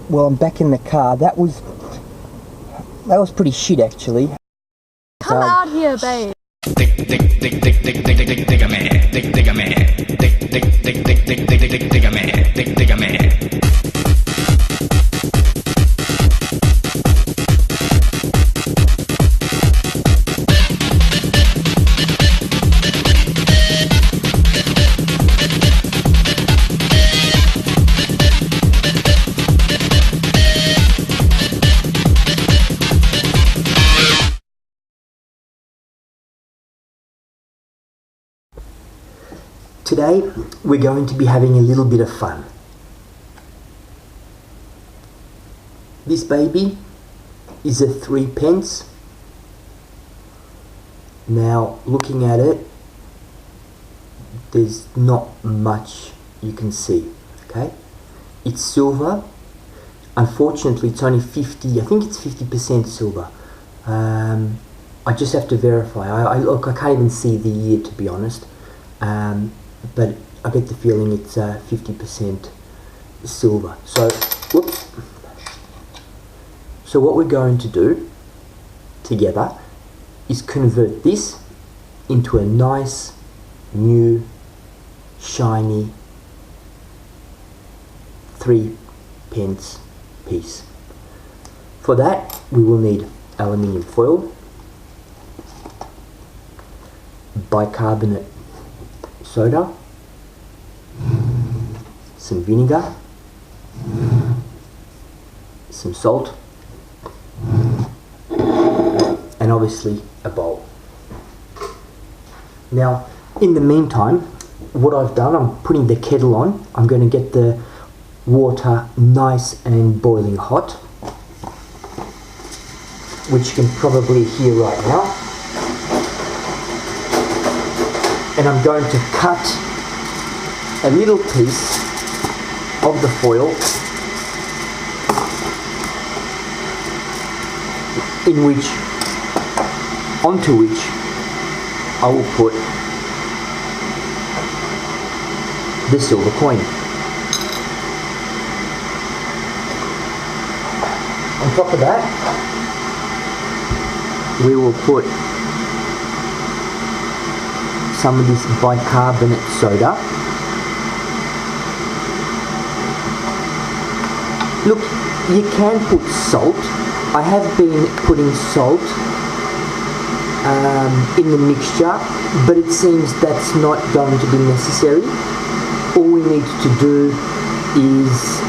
Well, I'm back in the car. That was pretty shit, actually. Come out here, babe. Today, we're going to be having a little bit of fun. This baby is a 3p. Now, looking at it, there's not much you can see, okay? It's silver. Unfortunately, it's only 50, I think it's 50% silver. I just have to verify. Look, I can't even see the year, to be honest. But I get the feeling it's 50% silver. So, whoops. So what we're going to do together is convert this into a nice, new, shiny 3p piece. For that, we will need aluminium foil, bicarbonate soda, some vinegar, some salt, and obviously a bowl. Now, in the meantime, what I've done, I'm putting the kettle on. I'm going to get the water nice and boiling hot, which you can probably hear right now. And I'm going to cut a little piece of the foil onto which I will put the silver coin. On top of that, we will put some of this bicarbonate soda. Look, you can put salt. I have been putting salt in the mixture, but it seems that's not going to be necessary. All we need to do is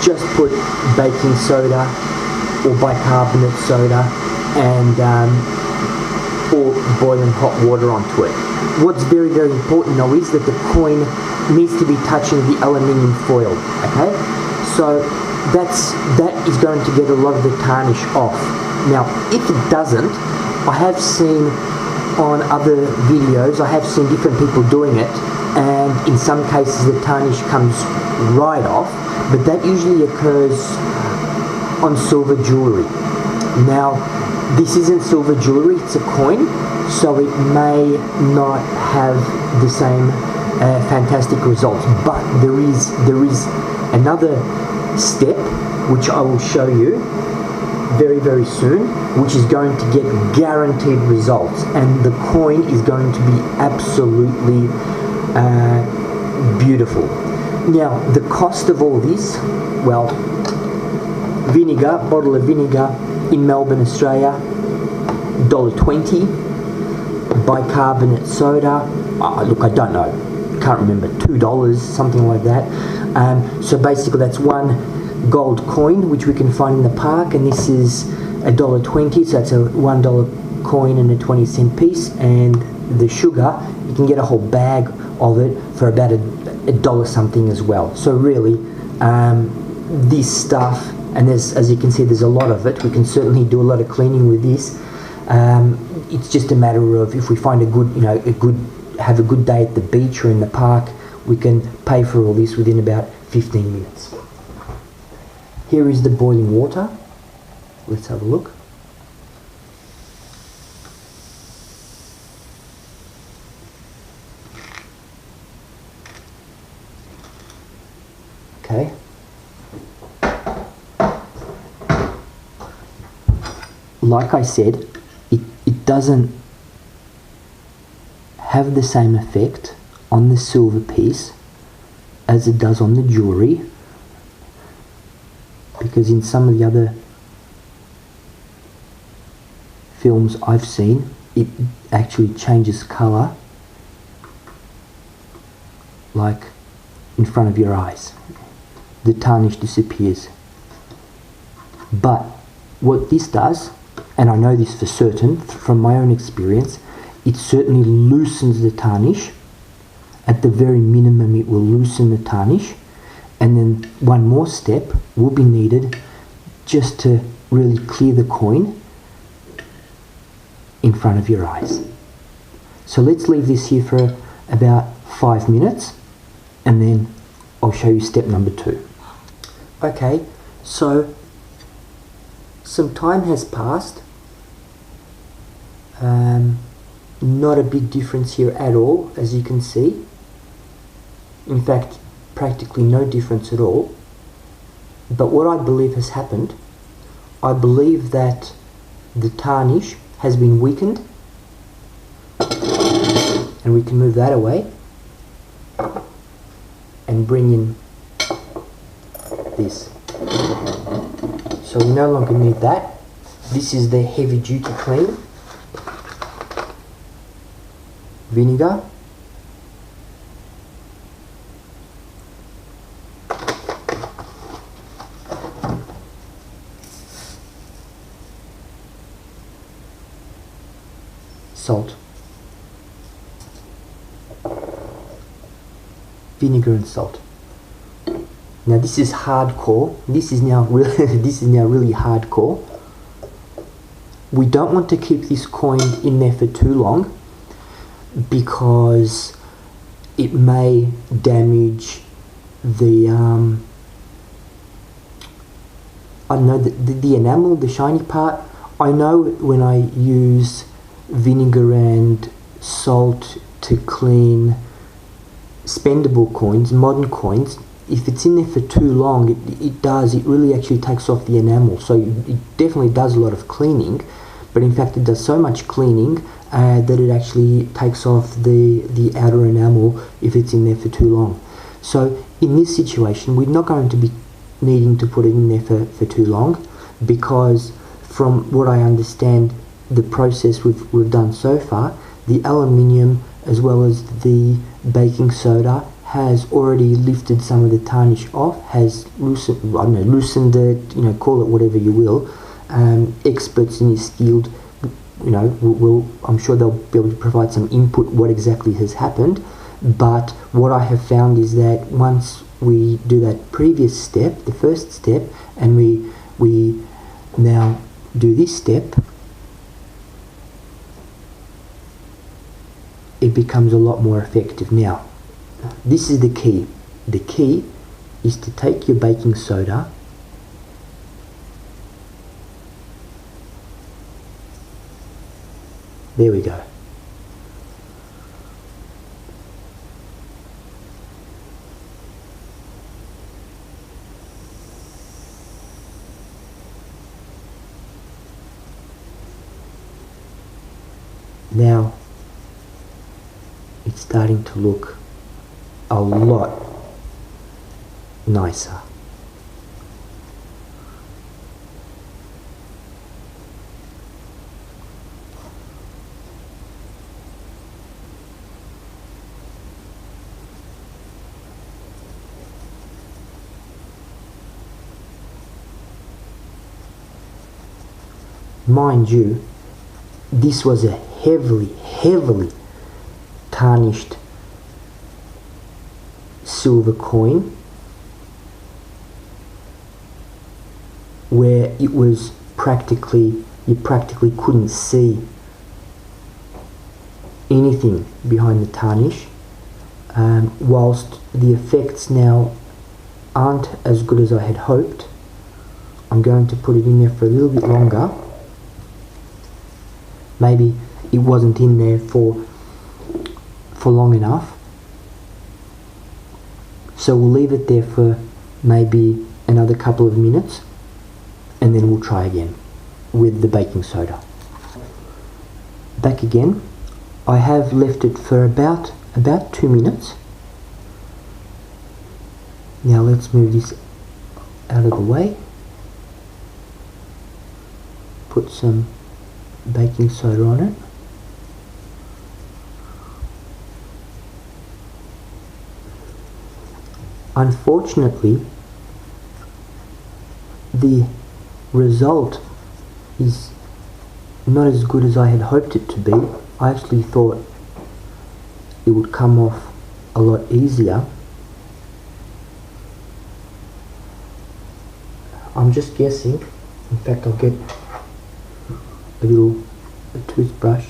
just put baking soda or bicarbonate soda and pour boiling hot water onto it. What's very, very important though is that the coin needs to be touching the aluminium foil, okay? So that is going to get a lot of the tarnish off. Now, if it doesn't, I have seen on other videos, I have seen different people doing it, and in some cases the tarnish comes right off, but that usually occurs on silver jewellery. Now, this isn't silver jewellery, it's a coin, so it may not have the same fantastic results, but there is another step which I will show you very, very soon, which is going to get guaranteed results, and the coin is going to be absolutely beautiful. Now, the cost of all this, well, vinegar, bottle of vinegar in Melbourne, Australia, $1.20. Bicarbonate soda, look, I don't know, can't remember, $2, something like that. So basically that's one gold coin which we can find in the park, and this is $1.20, so that's a $1 coin and a 20-cent piece. And the sugar, you can get a whole bag of it for about $1 something as well. So really, this stuff, and as you can see, there's a lot of it. We can certainly do a lot of cleaning with this. It's just a matter of, if we find have a good day at the beach or in the park, we can pay for all this within about 15 minutes. Here is the boiling water. Let's have a look. Okay. like I said, it doesn't have the same effect on the silver piece as it does on the jewellery, because in some of the other films I've seen, it actually changes colour, like in front of your eyes. The tarnish disappears. But what this does, and I know this for certain from my own experience, it certainly loosens the tarnish. At the very minimum, it will loosen the tarnish, and then one more step will be needed just to really clear the coin in front of your eyes. So let's leave this here for about 5 minutes, and then I'll show you step number 2. Okay, so some time has passed. Not a big difference here at all, as you can see. In fact, practically no difference at all. But what I believe has happened, I believe that the tarnish has been weakened, and we can move that away and bring in this. So we no longer need that. This is the heavy duty clean. Vinegar. Salt. Vinegar and salt. Now this is hardcore. This is now really hardcore. We don't want to keep this coin in there for too long, because it may damage the I don't know, the enamel, the shiny part. I know when I use vinegar and salt to clean spendable coins, modern coins, if it's in there for too long, it really actually takes off the enamel. So it definitely does a lot of cleaning, but in fact it does so much cleaning that it actually takes off the outer enamel if it's in there for too long. So in this situation, we're not going to be needing to put it in there for too long, because from what I understand, the process we've done so far, the aluminium as well as the baking soda has already lifted some of the tarnish off, has loosened it, call it whatever you will. Experts in this field, I'm sure they'll be able to provide some input what exactly has happened. But what I have found is that once we do that previous step, the first step, and we now do this step, it becomes a lot more effective. Now, this is the key. The key is to take your baking soda there we go. Now it's starting to look a lot nicer. Mind you, this was a heavily tarnished silver coin, where it was you practically couldn't see anything behind the tarnish. Whilst the effects now aren't as good as I had hoped, I'm going to put it in there for a little bit longer. Maybe it wasn't in there for long enough, so we'll leave it there for maybe another couple of minutes, and then we'll try again. with the baking soda. Back again. I have left it for about 2 minutes. Now let's move this out of the way. Put some baking soda on it. Unfortunately, the result is not as good as I had hoped it to be. I actually thought it would come off a lot easier. I'm just guessing. In fact, I'll get a toothbrush.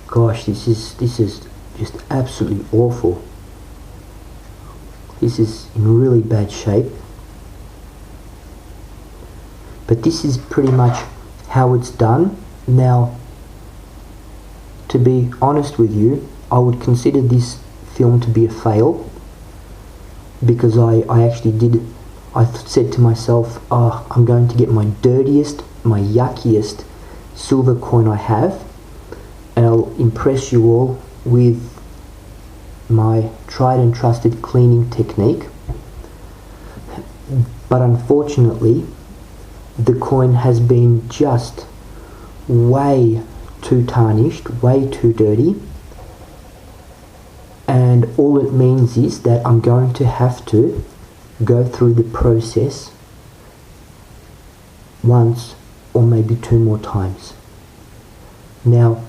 Gosh, this is just absolutely awful. This is in really bad shape. But this is pretty much how it's done. Now, to be honest with you, I would consider this film to be a fail, because I actually did, I said to myself, oh, I'm going to get my dirtiest, my yuckiest silver coin I have, and I'll impress you all with my tried and trusted cleaning technique. But unfortunately, the coin has been just way too tarnished, way too dirty, and all it means is that I'm going to have to go through the process once or maybe 2 more times. Now,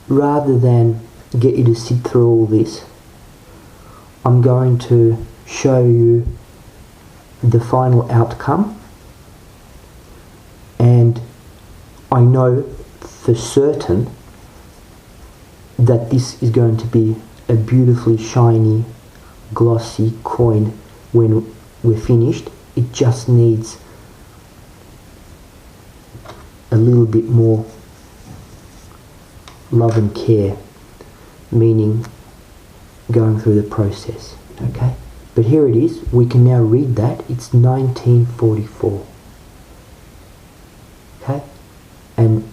rather than get you to sit through all this, I'm going to show you the final outcome, and I know for certain that this is going to be a beautifully shiny, glossy coin when we're finished. It just needs a little bit more love and care, meaning going through the process. Okay, but here it is. We can now read that it's 1944. Okay, and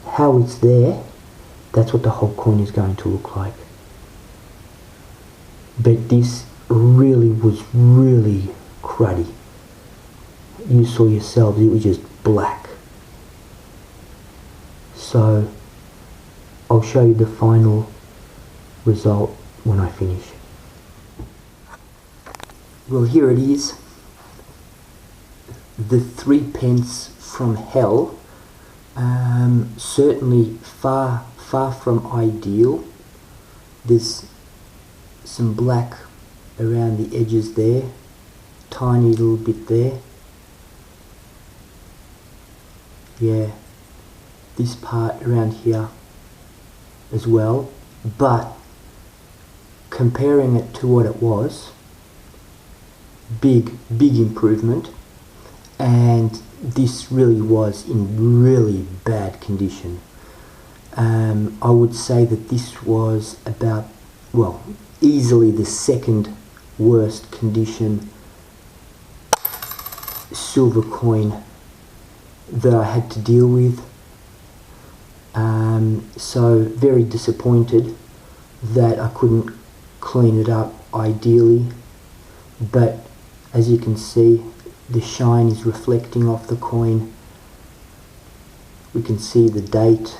how it's there, that's what the whole coin is going to look like. But this really was really cruddy. You saw yourselves, it was just black. So I'll show you the final result when I finish. Well, here it is. The 3 pence from hell. Certainly far from ideal. There's some black around the edges there, tiny little bit there. Yeah, this part around here as well, but comparing it to what it was, big improvement. And this really was in really bad condition. I would say that this was about, well, easily the second worst condition silver coin that I had to deal with. So very disappointed that I couldn't clean it up ideally, but as you can see, the shine is reflecting off the coin. We can see the date,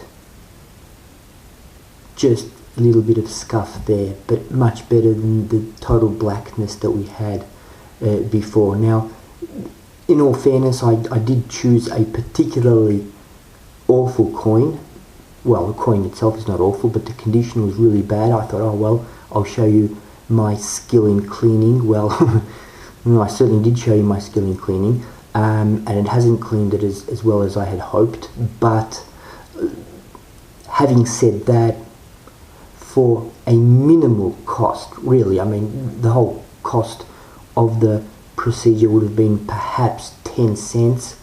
just a little bit of scuff there, but much better than the total blackness that we had before. Now, in all fairness, I did choose a particularly awful coin. Well, the coin itself is not awful, but the condition was really bad. I thought, oh well, I'll show you my skill in cleaning. Well, I certainly did show you my skill in cleaning, and it hasn't cleaned it as well as I had hoped. But having said that, for a minimal cost, really. I mean, the whole cost of the procedure would have been perhaps 10 cents.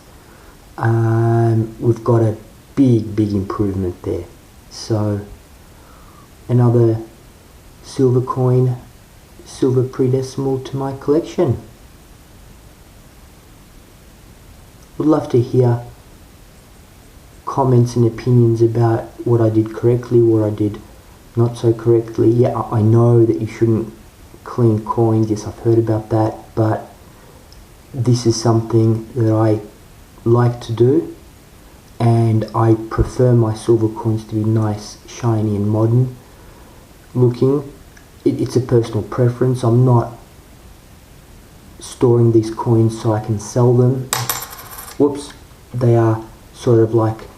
We've got a big improvement there. So another silver coin, silver pre-decimal to my collection. Would love to hear comments and opinions about what I did correctly, what I did not so correctly. Yeah, I know that you shouldn't clean coins. Yes, I've heard about that, but this is something that I like to do, and I prefer my silver coins to be nice, shiny and modern looking. It's a personal preference. I'm not storing these coins so I can sell them. Whoops, they are sort of like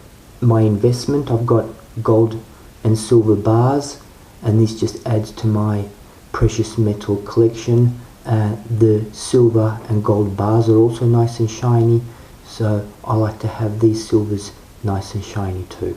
my investment. I've got gold and silver bars, and this just adds to my precious metal collection. The silver and gold bars are also nice and shiny, so I like to have these silvers nice and shiny too.